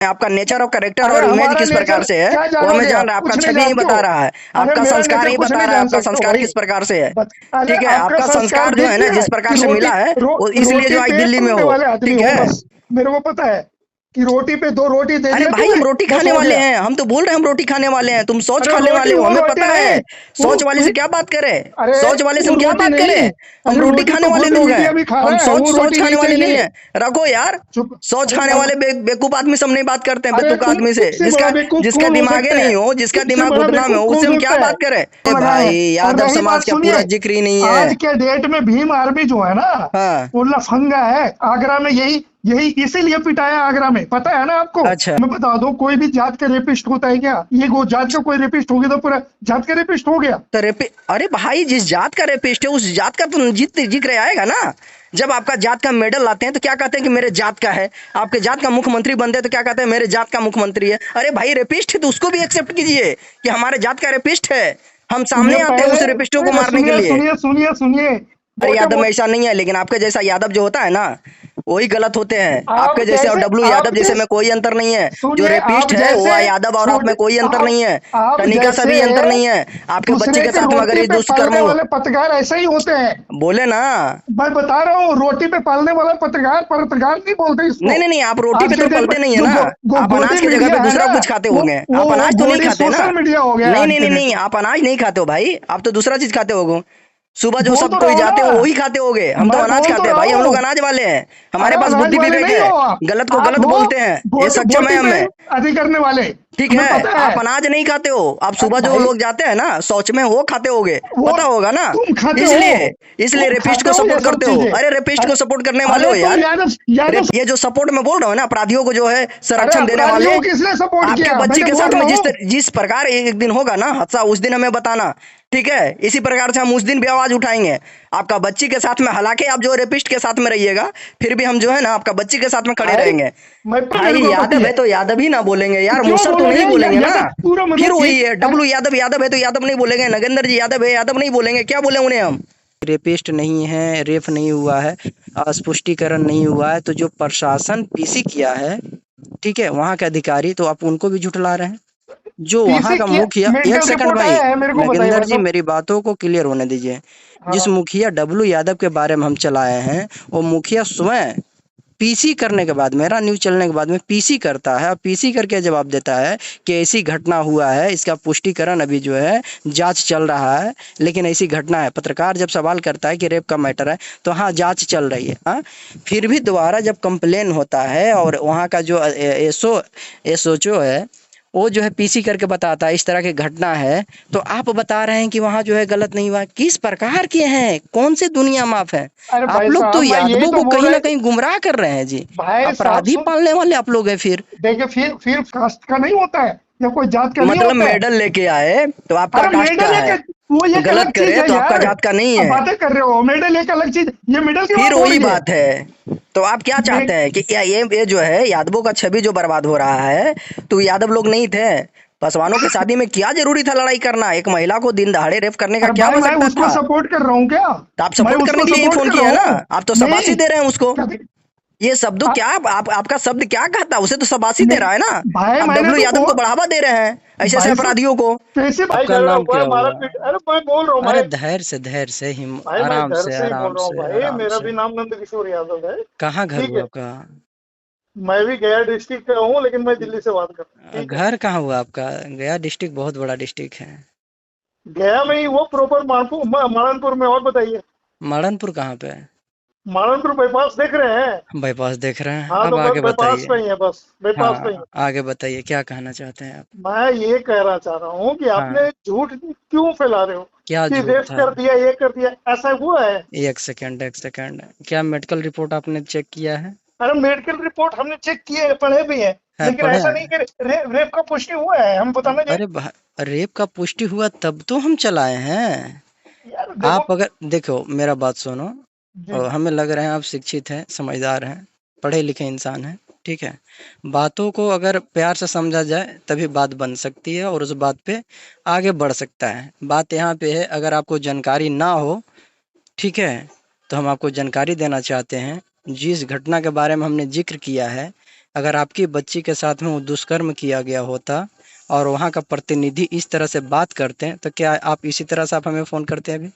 आपका नेचर और कैरेक्टर अरे और इमेज हमारा किस नेचर प्रकार से है क्या वो हमें जानोगे जान आप? रहा है, आपका कुछ नहीं छवि ही जानते बता हो। रहा है, अरे आपका मेरा संस्कार नेचर ही कुछ बता नहीं रहा है, जान आपका सकते हो संस्कार भाई। किस प्रकार से है। अरे ठीक है, आपका आपका संस्कार संस्कार जो है ना देखिए जिस प्रकार कि से मिला है वो इसलिए रोटी जो आज पे दिल्ली में पलने हो। वाले आदमी ठीक हो है, बस। मेरे को पता है कि रोटी पे 2 रोटी दे अरे दिया भाई हम तुम्हें, रोटी बस खाने हो वाले गया। हैं, हम तो बोल रहे हैं हम रोटी खाने वाले हैं, तुम सोच अरे खाने रोटी वाले हो, वो हमें रोटी पता नहीं, है। वो सोच वाले से क्या बात करें, अरे सोच वाले से वो हम क्या रोटी बात नहीं। करें। हम अरे रोटी रोटी खाने तो वाले खुद लोग हैं, मीडिया भी खा हम रहा है, सोच वो सोच रोटी खाने नहीं वाले नहीं चाहिए। है। रखो यार, चुप। सोच अरे खाने वाले बेवकूफ आदमी से हम नहीं बात करते हैं, अरे बेतुका तुम आदमी से तुमसे बड़ा जिसका बेवकूफ जिसका कौन हो दिमागे सकता है? नहीं हो, जिसका तुमसे दिमाग बड़ा घुटना में बेवकूफ हो, उससे कौन हम क्या होता है? बात करें। तो लगाए। भाई और यादव रही समाज बात का पूरा सुनिए, जिक्र ही नहीं है। आज के डेट में भीम आर्मी जो है ना, हाँ, वो लफंगा है। आगरा में यही यही इसीलिए पिटाया आगरा में, पता है ना आपको? अच्छा, मैं बता दूं, कोई भी जात का रेपिस्ट होता है क्या? ये वो जात का कोई रेपिस्ट हो गया तो पूरा जात का रेपिस्ट हो गया। तो अरे भाई जिस जात का रेपिस्ट है उस जात का तो जिक्र आएगा ना। जब आपका जात का मेडल लाते हैं तो क्या कहते हैं कि मेरे जात का है, आपके जात का मुख्यमंत्री बनते हैं तो क्या कहते हैं मेरे जात का मुख्यमंत्री है। अरे भाई रेपिस्ट है तो उसको भी एक्सेप्ट कीजिए कि हमारे जात का रेपिस्ट है, हम ये सामने आते हैं पहले उस रेपिस्टों को पहले मारने के सुनिए लिए। सुनिए सुनिए सुनिए। अरे मोटे यादव में मोटे ऐसा नहीं है, लेकिन आपके जैसा यादव जो होता है ना वही गलत होते हैं। आप आपके जैसे और जैसे डब्लू आप यादव जैसे में जैसे कोई अंतर नहीं है। जो सुनिए, रेपिस्ट आप है वो जैसे यादव और आप छोटे में कोई अंतर नहीं है। आप तनिका सा जैसे भी अंतर नहीं है। आपके बच्चे दूसरे के के साथ में अगर रोटी ये पे दुष्कर्म पलने वाले पत्रकार ऐसे ही होते हैं। बोले ना। मैं बता रहा हूँ, रोटी पे पलने वाला पत्रकार पत्रकार नहीं बोलते इसको। नहीं नहीं नहीं, आप रोटी आज पे के तो डेट में पलते नहीं है जो ना। आप गोदी अनाज की जगह मीडिया पे है दूसरा ना, कुछ खाते वो होंगे, वो आप अनाज तो नहीं गोदी खाते ना। सोशल मीडिया हो गया नहीं आज नहीं के नहीं डेट नहीं, में। आप अनाज नहीं खाते हो भाई, आप तो दूसरा चीज खाते होगे। सुबह जो बोल सब तो रहा कोई हूँ जाते हो ना, वही खाते होगे, हम तो मैं अनाज बोल तो खाते हैं रहा भाई, हम लोग हूँ। अनाज वाले हैं। हमारे अरे पास अनाज बुद्धि वाले विवेक नहीं है, हो आप। गलत को आप गलत हो बोलते हैं, ये सक्षम है गोटी पे हमें। अधिक करने वाले। ठीक हमें है, पता है। आप अनाज नहीं खाते हो, आप सुबह जो भाई लोग जाते हैं ना शौच में वो खाते होगे, वो पता होगा ना। तुम खाते हो, इसलिए इसलिए तुम रेपिस्ट खाते को हो ये सपोर्ट सब करते हो। चीजें। अरे रेपिस्ट अरे को सपोर्ट करने वाले अरे हो तुम यार। यादव यादव। ये जो सपोर्ट में बोल रहा हूँ ना अपराधियों को जो है अरे संरक्षण देने वाले, अपराधियों को किसने सपोर्ट आपके किया? बच्ची मैंने के बोल साथ रहा में हूँ। जिस प्रकार एक दिन होगा ना हादसा उस दिन हमें बताना। ठीक है, इसी प्रकार से हम उस दिन भी आवाज उठाएंगे। आपका बच्ची के साथ में, हालांकि आप जो रेपिस्ट के साथ में रहिएगा फिर भी हम जो है ना आपका बच्ची के साथ में खड़े भाई रहेंगे। मेरे भाई को पति यादव है। है तो यादव ही ना बोलेंगे यार, क्यों मूसर तो बोलोगे? नहीं बोलेंगे ना। यादव पूरा फिर मतलब वही है, अरे डब्लू यादव यादव है तो यादव नहीं बोलेंगे, नगेंद्र जी यादव है यादव नहीं बोलेंगे, क्या बोले उन्हें हम। रेपिस्ट नहीं है, रेप नहीं हुआ है, अस्पुष्टिकरण नहीं हुआ है, तो जो प्रशासन पीसी किया है, ठीक है, वहां के अधिकारी, तो आप उनको भी झुठला रहे हैं। जो वहां पीसी का किया, मुखिया, एक मेडिकल सेकंड रिपोर्ट भाई, आया है, मेरे को बताइए नगेंद्र भाई जी साहब। मेरी बातों को क्लियर होने दीजिए। जिस हाँ। मुखिया डब्लू यादव के बारे में हम चलाए हैं वो मुखिया स्वयं पीसी करने के बाद, मेरा न्यूज चलने के बाद में पीसी करता है, और पीसी करके जवाब देता है कि ऐसी घटना हुआ है, इसका पुष्टिकरण अभी जो है जांच चल रहा है, लेकिन ऐसी घटना है। पत्रकार जब सवाल करता है कि रेप का मैटर है तो हाँ जांच चल रही है, हाँ। फिर भी दोबारा जब कंप्लेन होता है और वहाँ का जो एसओचओ है वो जो है पीसी करके बताता है इस तरह की घटना है, तो आप बता रहे हैं कि वहां जो है गलत नहीं हुआ। किस प्रकार के हैं, कौन से दुनिया माफ है। अरे आप भाई लोग तो साहब, मैं यही यादवों तो को बोल कहीं रहा। ना कहीं गुमराह कर रहे हैं जी। भाई साहब अपराधी सुन, पालने वाले आप लोग हैं फिर। देखिए फिर कास्ट का नहीं होता है या कोई जात का नहीं मतलब होता है। मेडल लेके आए तो आपका अरे कास्ट का मेडल है, एक वो एक गलत अलग चीज करे है तो आपका यार। जात का नहीं अब है। बातें कर रहे हो, मेडल एक अलग चीज, ये मेडल की फिर बात हो वही रही है। बात है। तो आप क्या चाहते हैं कि क्या ये जो है यादवों का छवि जो बर्बाद हो रहा है, तो यादव लोग नहीं थे। पासवानों की शादी में क्या जरूरी था लड़ाई करना, एक महिला को दिन दहाड़े रेप करने का अरे क्या भाई मैं आवश्यकता उसको था। सपोर्ट कर रहा हूँ क्या? तो आप मैं सपोर्ट करने उसको के लिए ही सपोर्ट फोन कर किया है रहा ना, हूँ। आप तो शाबाशी नहीं दे रहे हैं उसको। कभी ये शब्दों आ, क्या आपका शब्द क्या कहता है, उसे तो शाबाशी दे नहीं रहा है ना। भाई आप मैंने डब्लू तो यादव को बढ़ावा दे रहे हैं ऐसे ऐसे भाई साहब अपराधियों को। कैसे भाई आपका झगड़ा नाम हुआ क्या है, मारा हुआ। पीट। अरे मैं बोल रहा हूँ अरे भाई। धैर्य से हिम, भाई मैं आराम घर से से ही बोल आराम रहा हूँ से भाई, आराम मेरा से। भी नाम नंद किशोर यादव है। कहाँ घर ठीक हुआ है। आपका। मैं भी गया डिस्ट्रिक्ट का हूँ, लेकिन मैं दिल्ली से बात कर रहा हूँ। ठीक है। घर कहाँ हुआ आपका। गया डिस्ट्रिक्ट बहुत बड़ा डिस्ट्रिक्ट है। गया में ही वो प्रॉपर मानपुर में। और बताइए। माड़नपुर कहाँ पे है। मानपुर बाईपास देख रहे हैं? बाईपास देख रहे हैं, हाँ अब तो आगे बाईपास बताइए। पे ही है, बस बाईपास पे ही हाँ है। आगे बताइए क्या कहना चाहते हैं आप। मैं ये कहना चाह रहा हूँ कि आपने हाँ, झूठ क्यों फैला रहे हो क्या कि झूठ रेप था। कर दिया, ये कर दिया, ऐसा हुआ है? एक सेकंड, क्या मेडिकल रिपोर्ट आपने चेक किया है। अरे मेडिकल रिपोर्ट हमने चेक किए है, पढ़े भी है, है लेकिन पढ़े ऐसा नहीं हैं। कि रेप का पुष्टि हुआ है, हम बताना चाहिए। अरे रेप का पुष्टि हुआ तब तो हम चलाए हैं। यार देखो। आप अगर देखो मेरा बात सुनो, जी। हमें लग रहा है आप शिक्षित हैं, समझदार हैं, पढ़े लिखे इंसान हैं, ठीक है। बातों को अगर प्यार से समझा जाए तभी बात बन सकती है और उस बात पे आगे बढ़ सकता है। बात यहाँ पे है, अगर आपको जानकारी ना हो, ठीक है, तो हम आपको जानकारी देना चाहते हैं। जिस घटना के बारे में हमने जिक्र किया है, अगर आपकी बच्ची के साथ में वो दुष्कर्म किया गया होता और वहाँ का प्रतिनिधि इस तरह से बात करते हैं, तो क्या आप इसी तरह से आप हमें फोन करते हैं अभी?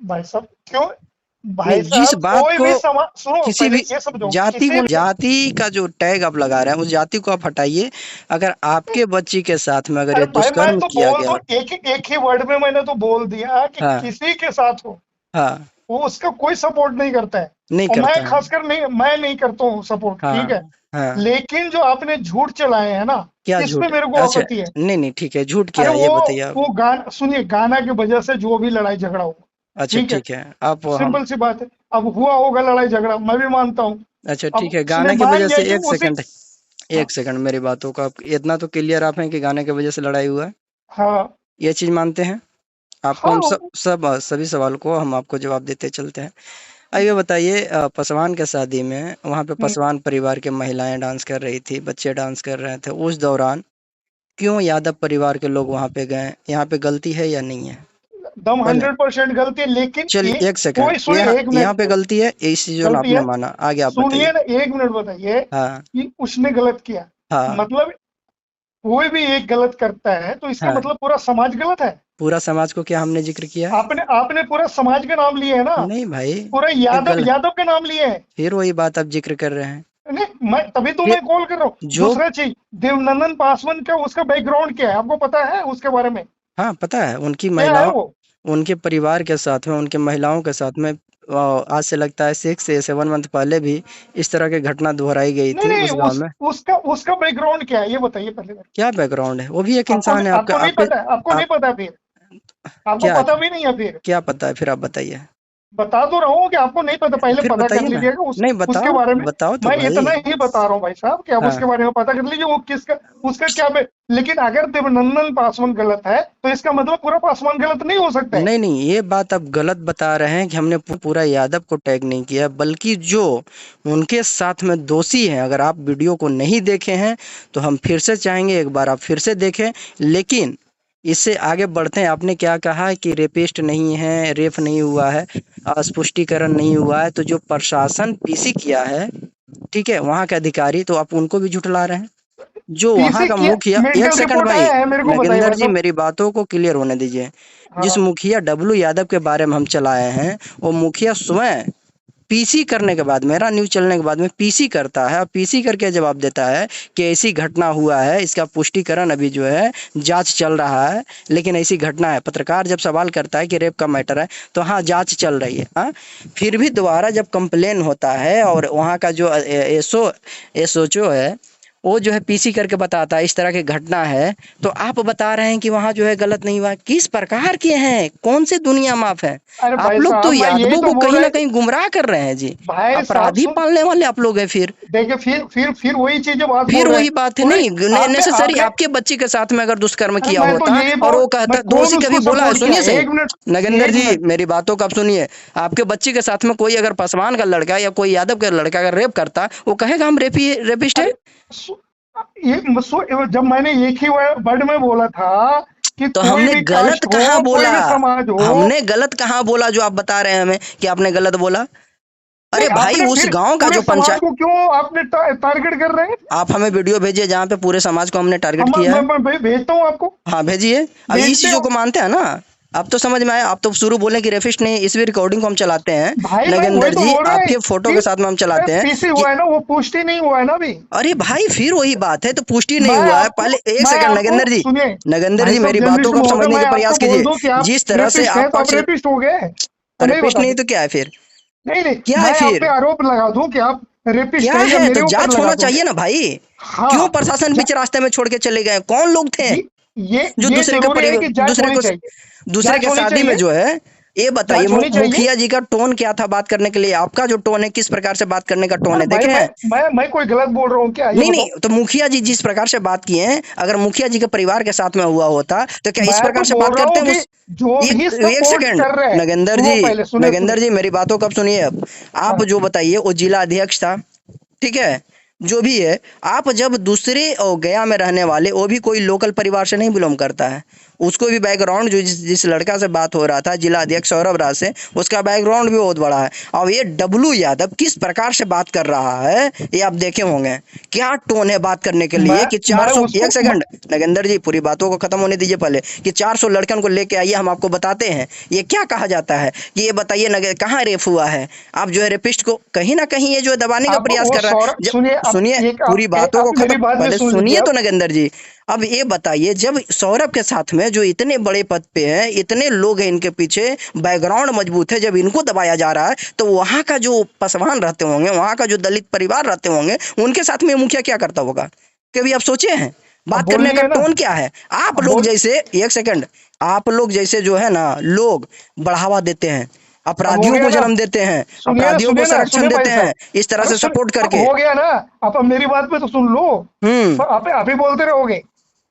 भाई साहब क्यों? नहीं, भाई जिस साहब बात कोई को भी समाज, सुनो किसी पहले भी ये समझो, जाति किसी को, भी जाति का जो टैग आप लगा रहे हैं उस जाति को आप हटाइए। अगर आपके बच्ची के साथ में अगर अरे ये भाई मैं दुष्कर्म तो किया बोल गया दो, हो। एक ही वर्ड में मैंने तो बोल दिया कि हाँ किसी के साथ हो, हाँ, वो उसका कोई सपोर्ट नहीं करता है। नहीं और मैं करता है। खासकर नहीं, मैं नहीं करता हूँ सपोर्ट, ठीक है। हाँ हाँ, लेकिन जो आपने झूठ चलाए हैं ना, क्या इसमें झूठ? मेरे को अच्छा, आपत्ति है। नहीं नहीं, ठीक है, झूठ अरे क्या है ये बताइए आप। वो गाना सुनिए, गाना की वजह से जो भी लड़ाई झगड़ा हो, अच्छा ठीक है, ठीक है, आप हम सिंपल सी बात है। अब हुआ होगा लड़ाई झगड़ा, मैं भी मानता हूँ। अच्छा ठीक अब है, उसने गाने की मान वजह लिया से कि एक उसी, सेकंड, हाँ एक सेकंड, मेरी बातों का आप इतना तो क्लियर आप हैं कि गाने की वजह से लड़ाई हुआ है, हाँ ये चीज मानते हैं? आपको हम हाँ, सभी सवाल को हम आपको जवाब देते चलते हैं। अब ये बताइए, पासवान के शादी में वहाँ पे हम्म, पासवान परिवार के महिलाएं डांस कर रही थी, बच्चे डांस कर रहे थे, उस दौरान क्यों यादव परिवार के लोग वहाँ पे गए? यहाँ पे गलती है या नहीं है? दम पहले 100% गलती है, लेकिन ये चलिए एक सेकंड, कोई, सुनिए यहाँ एक यहाँ मिनट, पे गलती है, इस चीजों ने गलती आपने है, माना, आगे आप बताइए। सुनिए ना, एक मिनट बताइए हाँ कि उसने गलत किया, हाँ मतलब कोई भी एक गलत करता है तो इसका हाँ, मतलब पूरा समाज गलत है? पूरा समाज को क्या हमने जिक्र किया? आपने आपने पूरा समाज का नाम लिए है ना, नहीं भाई, पूरा ये यादव गल यादव के नाम लिए हैं। फिर वही बात आप जिक्र कर रहे हैं। नहीं, मैं तभी तो फिर मैं कॉल कर रहा हूँ। जो, दूसरा चीज, देवनंदन पासवान का उसका बैकग्राउंड क्या है, आपको पता है उसके बारे में? हाँ पता है, उनकी क्या है महिलाओं, वो? उनके परिवार के साथ में, उनके महिलाओं के साथ में आज से लगता है 6 से 7 मंथ पहले भी इस तरह की घटना दोहराई गई नहीं थी नहीं, उस गांव उस में। उसका उसका बैकग्राउंड क्या है ये बताइए पहले। क्या बैकग्राउंड है? वो भी एक आपको इंसान है, आपका आपको नहीं आपके पता है, आपको नहीं आप पता फिर? आपको क्या पता भी नहीं है फिर? क्या पता है फिर? आप बताइए, बता तो रहा हूँ कि आपको नहीं पता, पहले फिर पता कर बताइए ना। लीजिएगा नहीं उसके बताओ, बारे में। बताओ तो मैं भाई। इतना ही बता रहा हूँ भाई साहब कि आप उसके हाँ, बारे में पता कर लीजिए, वो किसका, उसका क्या लेकिन अगर देवनंदन पासवान गलत है तो इसका मतलब पूरा पासवान गलत नहीं हो सकता है। नहीं नहीं, ये बात आप गलत बता रहे हैं कि हमने पूरा यादव को टैग नहीं किया, बल्कि जो उनके साथ में दोषी हैं, अगर आप वीडियो को नहीं देखे हैं तो हम फिर से चाहेंगे एक बार आप फिर से देखें। लेकिन इससे आगे बढ़ते हैं। आपने क्या कहा कि रेपिस्ट नहीं है, रेप नहीं हुआ है, अस्पुष्टिकरण नहीं हुआ है, तो जो प्रशासन पीसी किया है, ठीक है, वहाँ के अधिकारी, तो आप उनको भी झुठला रहे हैं। जो वहाँ पीसी का की मुखिया, एक मेंटल सेकंड रिपोर्ट भाई, आया है, मेरे को बताइए नगेंद्र भाई जी साहब। मेरी बातों को क्लियर होने दीजिए। जिस हाँ, मुखिया डब्लू यादव के बारे में हम चलाए हैं, वो मुखिया स्वयं पीसी करने के बाद, मेरा न्यूज चलने के बाद में पीसी करता है, और पीसी करके जवाब देता है कि ऐसी घटना हुआ है, इसका पुष्टिकरण अभी जो है जांच चल रहा है, लेकिन ऐसी घटना है। पत्रकार जब सवाल करता है कि रेप का मैटर है, तो हाँ जांच चल रही है। हाँ, फिर भी दोबारा जब कंप्लेन होता है और वहाँ का जो एसओचओ है, वो जो है पीसी करके बताता है इस तरह की घटना है, तो आप बता रहे हैं कि वहाँ जो है गलत नहीं हुआ। किस प्रकार के हैं? कौन से दुनिया माफ है? अरे आप भाई लोग तो साहब मैं यही यादवों तो को बोल कहीं रहा ना है। कहीं गुमराह कर रहे हैं जी। भाई साहब अपराधी सुन, पालने वाले आप लोग हैं फिर। देखिए फिर वही चीजें बात फिर बोल रहे हैं। वही बात है, पूरे नहीं आपने नेसेसरी आपने आपके बच्चे के साथ में अगर दुष्कर्म अरे किया मैं तो होता यही और बोल, वो कहता, मैं कौन दोषी कभी उसको बोला है, सपोर्ट किया? सुनिए सही, एक मिनट, नगेंद्र एक जी मिनट। मेरी बातों को आप सुनिए। आपके बच्चे के साथ में कोई अगर पासवान का लड़का या कोई यादव का लड़का अगर रेप करता, वो कहेगा हम रेपिस्ट है? अरे सु- जब मैंने एक ही वर्ड में बोला था कि तो कोई हमने भी गलत कास्ट कहाँ हो, कोई बोला? भी समाज हो। हमने गलत कहाँ बोला जो आप बता रहे हैं हमें कि आपने गलत बोला? नहीं, अरे भाई, आपने उस फिर गांव का पूरे जो समाज पंचायत, को क्यों आपने टारगेट कर रहे हैं? आप हमें वीडियो भेजिए जहाँ पे पूरे समाज को हमने टारगेट हम किया है। मैं भेजता हूँ आपको, हाँ भेजिए। अब इस भेजते चीजों हो। को मानते हैं ना? अब तो समझ में आया। आप तो शुरू बोले कि रेफिस्ट नहीं, इस भी रिकॉर्डिंग को हम चलाते हैं भाई मैं वही नगेंद्र तो जी, बोल रहे हैं आपके फोटो कि के साथ में हम चलाते हैं पीसी कि, हुआ है ना, वो पुष्टि नहीं हुआ है ना अभी। अरे भाई फिर वही बात है, तो पुष्टि नहीं मैं हुआ है। आपको पहले एक मैं सेकंड आपको नगेंद्र जी, सुनिए, नगेंद्र भाई जी साहब मेरी बातों जर्नलिस्ट को आप महोदय, समझने मैं का आपको प्रयास बोल कीजिए। दूं कि आप जिस तरह से रेपिस्ट हैं आप तो आप पक्ष, रेपिस्ट हो गए, तो नहीं रेपिस्ट बता नहीं दें? तो क्या है फिर? नहीं नहीं, क्या है मैं आप पे फिर? आरोप लगा दूं कि आप रेपिस्ट क्या हैं, या है? तो मेरे ऊपर जांच लगा होना दोगे? चाहिए ना भाई। हाँ, क्यों प्रशासन जा- बीच रास्ते में छोड़ के चले गए? कौन लोग थे ये ये जो ये जरूरी है कि जांच दूसरे होनी को, चाहिए, दूसरे जांच के होनी शादी में चाहिए, जो है, ये बताइए जांच होनी चाहिए। मुखिया जी का टोन क्या था बात करने के लिए? आपका जो टोन है, किस प्रकार से बात करने का टोन अरे है, भाई देखे हैं? मैं कोई गलत बोल रहा हूँ क्या, ये नहीं बताओ? नहीं, तो मुखिया जी जिस प्रकार से बात किए हैं, अगर मुखिया जी के परिवार के साथ में हुआ होता तो क्या इस मैं तो प्रकार से बोल बात रहा करते हूँ हैं? कि जो एक भी एक सपोर्ट सेकंड कर रहे हैं, नगेंद्र सुनो जी, पहले, सुने नगेंद्र सुने। जी मेरी बातों को अब सुनिए। अब आप हाँ जो बताइए वो जिला अध्यक्ष था, ठीक है, जो भी है, आप जब दूसरे गया में रहने वाले, वो भी कोई लोकल परिवार से नहीं बिलोंग करता है, उसको भी बैकग्राउंड, जो जिस लड़का से बात हो रहा था जिला अध्यक्ष सौरभ राज से, उसका बैकग्राउंड भी बहुत बड़ा है। और ये डब्लू यादव किस प्रकार से बात कर रहा है ये आप देखे होंगे, क्या टोन है बात करने के लिए कि 400, एक सेकंड नगेंद्र जी, पूरी बातों को खत्म होने दीजिए पहले, कि 400 लड़कन को लेके आइए, हम आपको बताते हैं ये क्या कहा जाता है, कि ये बताइए कहाँ रेप हुआ है। आप जो है रेपिस्ट को कहीं ना कहीं ये जो है दबाने का प्रयास कर रहा है। सुनिए पूरी बातों को खत्म, पहले सुनिए तो नगेंद्र जी। अब ये बताइए, जब सौरभ के साथ में जो इतने बड़े पद पे हैं, इतने लोग हैं इनके पीछे, बैकग्राउंड मजबूत है, जब इनको दबाया जा रहा है, तो वहां का जो पसवान रहते होंगे, वहां का जो दलित परिवार रहते होंगे, उनके साथ में मुखिया क्या करता होगा, कभी आप सोचे हैं? बात करने का टोन क्या है? आप लोग जैसे, एक सेकंड, आप लोग जैसे जो है ना, लोग बढ़ावा देते हैं, अपराधियों को जन्म देते हैं, अपराधियों को संरक्षण देते हैं, इस तरह से सपोर्ट करके। हो गया ना, आप मेरी बात पे तो सुन लो। आप ही बोलते रहोगे,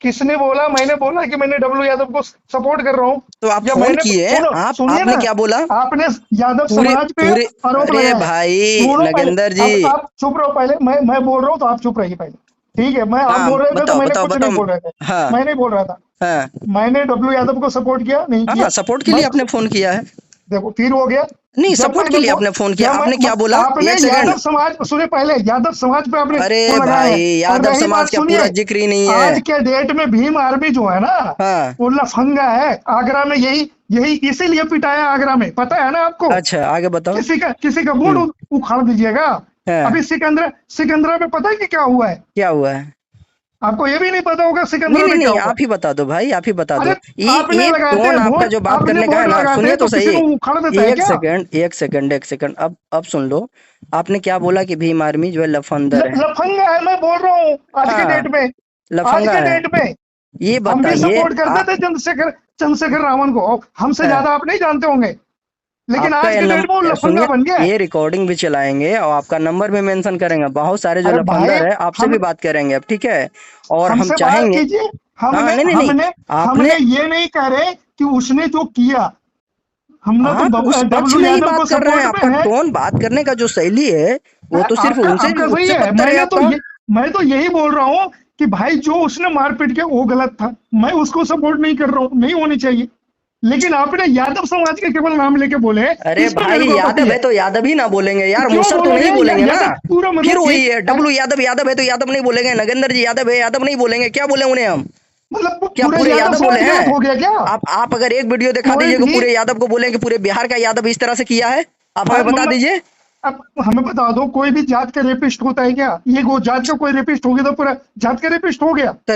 किसने बोला? मैंने बोला कि मैंने डब्लू यादव को सपोर्ट कर रहा हूँ। तो आप फोन किए, आपने क्या बोला? आपने यादव समाज पे आरोप लगाया। भाई नगेंद्र जी, आप चुप रहो पहले, मैं बोल रहा हूँ तो आप चुप रहिए पहले, ठीक है? मैं आप बोल रहे थे तो मैंने कुछ नहीं बोल रहा था, मैं नहीं बोल रहा था। मैंने डब्लू यादव को सपोर्ट किया नहीं किया? सपोर्ट के लिए आपने फोन किया है। देखो फिर हो गया, नहीं सपोर्ट के लिए आपने फोन किया, आपने क्या बोला? आपने यादव समाज, सुने पहले, यादव समाज पे आपने, अरे भाई यादव समाज का पूरा जिक्र ही नहीं है। आज के डेट में भीम आर्मी जो है ना, वो लफंगा है। आगरा में यही इसीलिए पिटाया आगरा में, पता है ना आपको? अच्छा आगे बताओ। किसी का मूड उखाड़ दीजिएगा। अभी सिकंदरा में पता है कि क्या हुआ है? क्या हुआ है आपको ये भी नहीं पता होगा सिकंदरा में क्या हुआ? आप ही बता दो भाई, आप ही बता दो। आपने टोन आपका जो बात करने का है ना, सुनिए तो सही, एक सेकंड, अब सुन लो। आपने क्या बोला कि भीम आर्मी जो है लफंदर है? लफंगा है, मैं बोल रहा हूँ आज के डेट में, लफंगा है। डेट में ये बताइए, सपोर्ट करते थे चंद्रशेखर रावण को, हमसे ज्यादा आप नहीं जानते होंगे, लेकिन आज के डेट में लफंगा बन गया। ये रिकॉर्डिंग भी चलाएंगे और आपका नंबर भी मेंशन करेंगे, बहुत सारे जो लफंदर है आपसे भी बात करेंगे अब, ठीक है? और हम चाहेंगे, हमने ये नहीं कह रहे कि उसने जो किया, हमने तो डब्लू यादव को सपोर्ट में है। आपका टोन, बात करने का जो शैली है, वो तो सिर्फ उनसे सही है। मैं तो यही बोल रहा हूँ कि भाई जो उसने मारपीट किया वो गलत था, मैं उसको सपोर्ट नहीं कर रहा हूँ, नहीं होनी चाहिए। लेकिन आपने यादव समाज के केवल नाम लेके बोले। अरे भाई यादव है तो यादव ही ना बोलेंगे यार, मुसर तो नहीं बोलेंगे ना। फिर वही है, डब्लू यादव है तो यादव नहीं बोलेंगे, नगेंद्र जी यादव है यादव नहीं बोलेंगे, क्या बोले उन्हें हम? मतलब क्या पूरे यादव बोले हैं? हो गया क्या? आप अगर एक वीडियो दिखा दीजिए कि पूरे यादव को बोले कि पूरे बिहार का यादव इस तरह से किया है, आप हमें बता दीजिए। अब हमें बता दो, कोई भी जात का रेपिस्ट होता है क्या? ये वो जात का कोई रेपिस्ट हो गया तो पूरा जात का रेपिस्ट हो गया? तो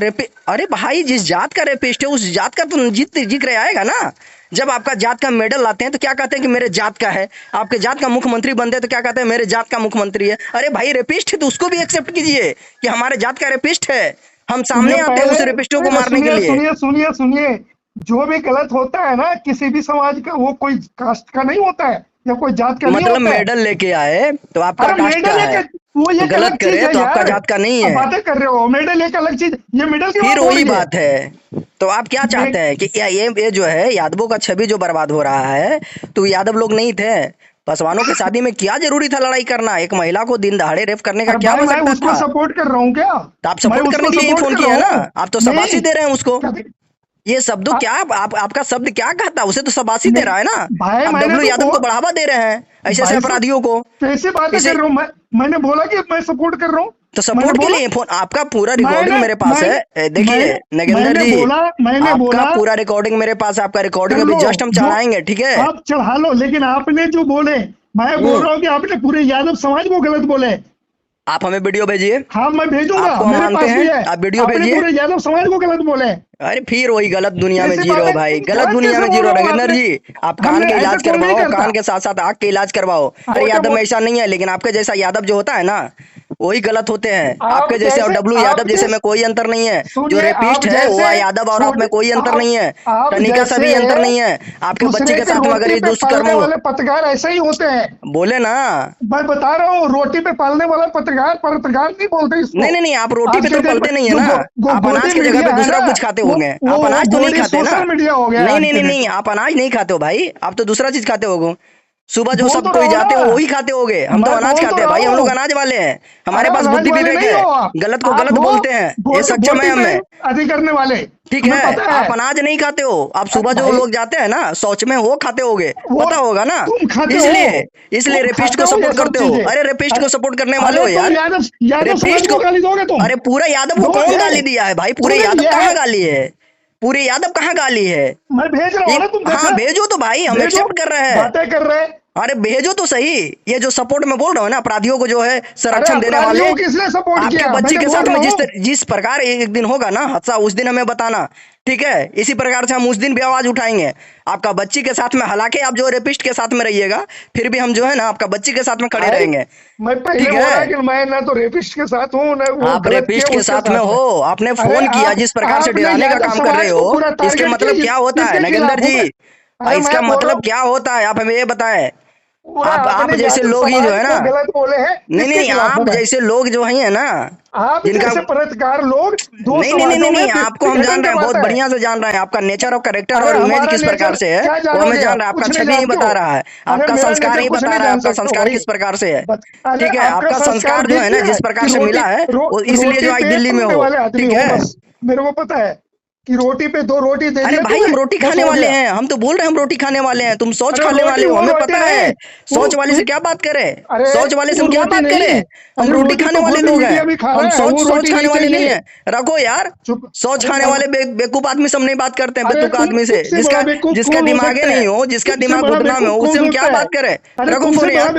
अरे भाई जिस जात का रेपिस्ट है उस जात का तो जिक्र आएगा ना। जब आपका जात का मेडल लाते हैं तो क्या कहते हैं कि मेरे जात का है, आपके जात का मुख्यमंत्री बनते हैं तो क्या कहते हैं मेरे जात का मुख्यमंत्री है। अरे भाई रेपिस्ट है तो उसको भी एक्सेप्ट कीजिए कि हमारे जात का रेपिस्ट है, हम सामने आते हैं उस रेपिस्टों को मारने के लिए। सुनिए, जो भी गलत होता है ना किसी भी समाज का, वो कोई कास्ट का नहीं होता है या कोई जात का नहीं होता है। मेडल लेके आए तो आपका कास्ट का है, वो ये गलत करे तो आपका जात का नहीं है। बातें कर रहे हो, मेडल एक अलग चीज, ये मेडल की फिर वही बात है। तो आप क्या चाहते हैं कि ये जो है यादवों का छवि जो बर्बाद हो रहा है, तो यादव लोग नहीं थे? पासवानों की शादी में क्या जरूरी था लड़ाई करना? एक महिला को दिन दहाड़े रेप करने का क्या आवश्यकता था? सपोर्ट कर रहा हूँ क्या? तो आप सपोर्ट करने के लिए फोन किया है ना, आप तो शाबाशी दे रहे हैं उसको। ये शब्द क्या आपका शब्द क्या कहता है? उसे तो शाबाशी दे रहा है ना। आप डब्लू यादव को बढ़ावा दे रहे हैं ऐसे अपराधियों को। कैसे बात कर रहा हूँ? मैंने बोला कि मैं सपोर्ट कर रहा हूँ, तो सपोर्ट के लिए फोन, आपका पूरा रिकॉर्डिंग मेरे पास है। देखिए नगेंद्र जी, आपका पूरा रिकॉर्डिंग मेरे पास है, आपका रिकॉर्डिंग अभी जस्ट हम चढ़ाएंगे, ठीक है? आप चढ़ा लो, लेकिन आपने जो बोले, मैं बोल रहा हूँ कि आपने पूरे यादव समाज को गलत बोले। आप हमें वीडियो भेजिए। हाँ मैं भेजूंगा, मेरे पास भी है। आप वीडियो भेजिए। पूरे यादव समाज को गलत बोले। अरे फिर वही गलत दुनिया में जी रहे हो भाई, गलत दुनिया में जी रहे हो नगेंद्र जी। आप कान के इलाज करवाओ, कान के साथ साथ आँख के इलाज करवाओ। अरे यादव में ऐसा नहीं है, लेकिन आपके जैसा यादव जो होता है ना वही गलत होते हैं। आपके जैसे और डब्लू यादव जैसे में कोई अंतर नहीं है। जो रेपिस्ट है वो यादव और आप में कोई अंतर नहीं है, तनिका सा भी अंतर नहीं है। आपके बच्चे के साथ में अगर ये दुष्कर्म हो, पत्रकार ऐसे ही होते हैं। बोले ना, मैं बता रहा हूँ, रोटी पे पालने वाला पत्रकार नहीं बोलते इसको। नहीं, आप रोटी पे तो पलते नहीं है ना, आप अनाज की जगह पे दूसरा कुछ खाते होंगे। आप अनाज तो नहीं खाते ना। नहीं, आप अनाज नहीं खाते हो भाई, आप तो दूसरा चीज खाते होगे। सुबह जो बोल सब तो कोई रहा हूँ जाते हो ना, वही खाते होगे, हम तो मैं अनाज बोल खाते तो हैं रहा भाई, हम लोग हूँ। अनाज वाले हैं, हमारे अरे पास अनाज बुद्धि वाले विवेक नहीं है, हो आप गलत को आप गलत हो बोलते हैं, ये सक्षम बोटी है पे हमें। अधिक करने वाले। ठीक हमें है, पता आप है। अनाज नहीं खाते हो, आप अब सुबह जो भाई लोग जाते हैं ना शौच में वो खाते होगे, वो पता होगा ना। तुम खाते इसलिए हो, इसलिए तुम रेपिस्ट खाते को हो ये सपोर्ट सब करते हो, चीजें। अरे रेपिस्ट को सपोर्ट करने वाले अरे हो तुम यार। यादव समाज रेपिस्ट को को, गाली दोगे तुम? अरे पूरा यादव को कौन दोगे? गाली दिया है भाई, पूरे तुमने यादव दिया कहाँ है। गाली है, पूरे यादव कहाँ गाली है। मैं भेज रहा हूँ ना, तुम हाँ देखो। भेजो तो भाई, हम भेजो, एक्सेप्ट कर रहे हैं। बातें कर रहे। अरे भेजो तो सही, ये जो सपोर्ट में बोल रहा हूँ ना, अपराधियों को जो है अरे संरक्षण देने वाले, अपराधियों को किसने सपोर्ट आपके किया? मैं बच्ची तो के बोल साथ रहा में हूँ। जिस प्रकार एक दिन होगा ना हादसा, उस दिन हमें बताना, ठीक है। इसी प्रकार से हम उस दिन भी आवाज उठाएंगे आपका बच्ची के साथ में, हालांकि आप जो रेपिस्ट के साथ में रहिएगा, फिर भी हम जो है ना आपका बच्ची के साथ में खड़े भाई रहेंगे, मैं पहले ठीक बोला है। कि मैं ना तो रेपिस्ट के साथ हूँ, ना वो आप गलत किया रेपिस्ट के उसके साथ में साथ हो, में। आपने अरे फोन किया, आप जिस प्रकार से आपने डराने का यादव काम कर रहे समाज हो, को पूरा इसके टारगेट मतलब किया, क्या होता है किसके नगेंद्र खिलाफ हूँ जी, मैं? अरे इसका मैं बोल रहा मतलब हूँ, क्या होता है, आप हमें ये बताएं। पूरा आप आपने जैसे यादव लोग ही जो समाज है ना, को गलत बोले हैं, नहीं किसके नहीं, खिलाफ हूँ आप मैं? जैसे लोग जो हैं ना, आप जिनका, जैसे पत्रकार लोग दो नहीं नहीं नहीं नहीं समाजों में नहीं, आपको हम विघटन जान रहे हैं, बहुत करवाते हैं। बढ़िया से जान रहे हैं, आपका नेचर और कैरेक्टर अरे और इमेज हमारा किस प्रकार नेचर से है क्या वो हमें जानोगे जान आप? रहे हैं, आपका कुछ नहीं छवि ही जानते बता हो। रहा है, अरे आपका मेरा संस्कार नेचर ही कुछ बता नहीं रहा है, जान आपका सकते हो संस्कार भाई। किस प्रकार से है। अरे ठीक है, आपका आपका संस्कार संस्कार जो दिख है ना गया जिस है प्रकार कि से मिला है, वो इसलिए रोटी जो आज पे दिल्ली में पलने हो, वाले आदमी ठीक हो है। बस। मेरे को पता है कि रोटी पे दो रोटी दे अरे दिया भाई हम तुम्हें, रोटी बस खाने हो वाले गया। हैं, हम तो बोल रहे हैं हम रोटी खाने वाले हैं, तुम सोच अरे खाने रोटी वाले हो, वो हमें रोटी पता है। नहीं, सोच वाले से क्या बात करें, अरे सोच वाले से वो हम क्या रोटी बात नहीं। करें, हम अरे रोटी रोटी खाने तो वाले गोदी लोग हैं, मीडिया भी खा हम रहा है, वो सोच रोटी खाने नहीं वाले नहीं चाहिए। है। रखो यार, चुप। सोच अरे खाने वाले बेवकूफ आदमी से हम नहीं बात करते हैं, अरे बेतुका तुम आदमी से, तुमसे बड़ा जिसका बेवकूफ जिसका कौन हो दिमागे सकता है? नहीं हो, जिसका तुमसे दिमाग बड़ा घुटना में बेवकूफ हो, कौन उससे हम क्या होता है? बात करें। अरे रखो तुमसे फोन बड़ा यार।